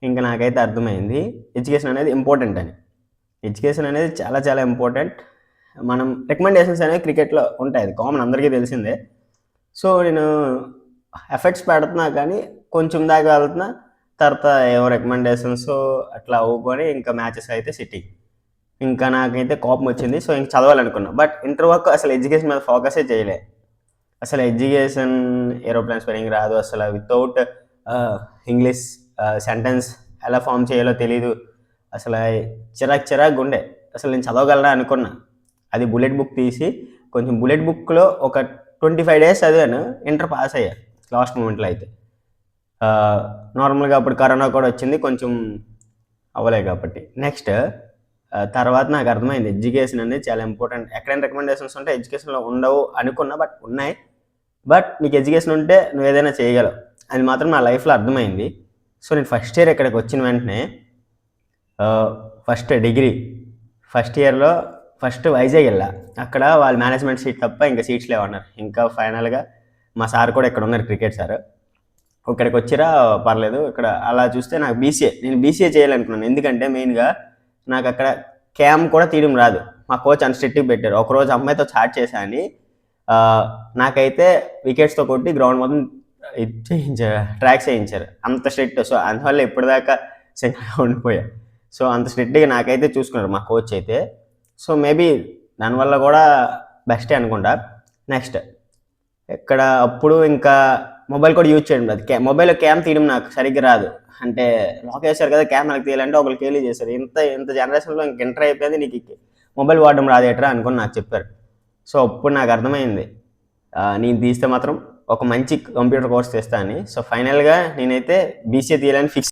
ఇంకా నాకైతే అర్థమైంది ఎడ్యుకేషన్ అనేది ఇంపార్టెంట్ అని. ఎడ్యుకేషన్ అనేది చాలా చాలా ఇంపార్టెంట్. మనం రికమెండేషన్స్ అనేవి క్రికెట్లో ఉంటాయి, అది కామన్, అందరికీ తెలిసిందే. సో నేను ఎఫర్ట్స్ పెడుతున్నా కానీ కొంచెం దాకా వెళ్తున్నా, తర్వాత ఏవో రికమెండేషన్స్ అట్లా అవ్వుకొని ఇంకా మ్యాచెస్ అయితే సిట్టింగ్. ఇంకా నాకైతే కోపం వచ్చింది. సో ఇంక చదవాలనుకున్నా, బట్ ఇంటర్ వరకు అసలు ఎడ్యుకేషన్ మీద ఫోకసే చేయలే. అసలు ఎడ్యుకేషన్ ఏరోప్లేన్ స్పెల్లింగ్ రాదు, అసలు వితౌట్ ఇంగ్లీష్ సెంటెన్స్ ఎలా ఫామ్ చేయాలో తెలీదు. అసలు చిరాకు ఉండే. అసలు నేను చదవగలనా అనుకున్నా. అది బుల్లెట్ బుక్ తీసి కొంచెం బుల్లెట్ బుక్లో ఒక 25 days చదివాను. ఇంటర్ పాస్ అయ్యా లాస్ట్ మూమెంట్లో అయితే. నార్మల్గా అప్పుడు కరోనా కూడా వచ్చింది, కొంచెం అవ్వలే కాబట్టి. నెక్స్ట్ తర్వాత నాకు అర్థమైంది ఎడ్యుకేషన్ అనేది చాలా ఇంపార్టెంట్. ఎక్కడైనా రికమెండేషన్స్ ఉంటే ఎడ్యుకేషన్లో ఉండవు అనుకున్నా, బట్ ఉన్నాయి. బట్ నీకు ఎడ్యుకేషన్ ఉంటే నువ్వు ఏదైనా చేయగలవు, అది మాత్రం నా లైఫ్లో అర్థమైంది. సో నేను ఫస్ట్ ఇయర్ ఇక్కడికి వచ్చిన వెంటనే ఫస్ట్ డిగ్రీ ఫస్ట్ ఇయర్లో ఫస్ట్ వైజాగ్ వెళ్ళా. అక్కడ వాళ్ళ మేనేజ్మెంట్ సీట్ తప్ప ఇంకా సీట్స్ లేవన్నారు. ఇంకా ఫైనల్గా మా సార్ కూడా ఇక్కడ ఉన్నారు, క్రికెట్ సార్. ఇక్కడికి వచ్చిరా పర్లేదు. ఇక్కడ అలా చూస్తే నాకు నేను బీసీఏ చేయాలనుకున్నాను. ఎందుకంటే మెయిన్గా నాకు అక్కడ క్యామ్ కూడా తీయడం రాదు. మా కోచ్ అంత స్ట్రిక్ట్గా పెట్టారు. ఒకరోజు అమ్మాయితో చాట్ చేశాను, నాకైతే వికెట్స్తో కొట్టి గ్రౌండ్ మొత్తం ఇది చేయించారు, ట్రాక్స్ చేయించారు, అంత స్ట్రిక్ట్. సో అందువల్ల ఇప్పటిదాకా సింగిల్గా ఉండిపోయా. సో అంత స్ట్రిక్ట్గా నాకైతే చూసుకున్నారు మా కోచ్ అయితే. సో మేబీ దానివల్ల కూడా బెస్టే అనుకుంటా. నెక్స్ట్ ఇక్కడ అప్పుడు ఇంకా మొబైల్ కూడా యూజ్ చేయడం రాదు. మొబైల్లో క్యామ్ తీయడం నాకు సరిగ్గా రాదు. అంటే లాక్ వేశారు కదా, క్యామ్ నాకు తీయాలంటే ఒకరు కేలీ చేశారు. ఇంత జనరేషన్లో ఇంక ఎంటర్ అయిపోయింది, నీకు మొబైల్ వాడడం రాదేట్రా అనుకుని నాకు చెప్పారు. సో అప్పుడు నాకు అర్థమైంది నేను తీస్తే మాత్రం ఒక మంచి కంప్యూటర్ కోర్స్ తీస్తా అని. సో ఫైనల్గా నేనైతే బీసీఏ తీయాలని ఫిక్స్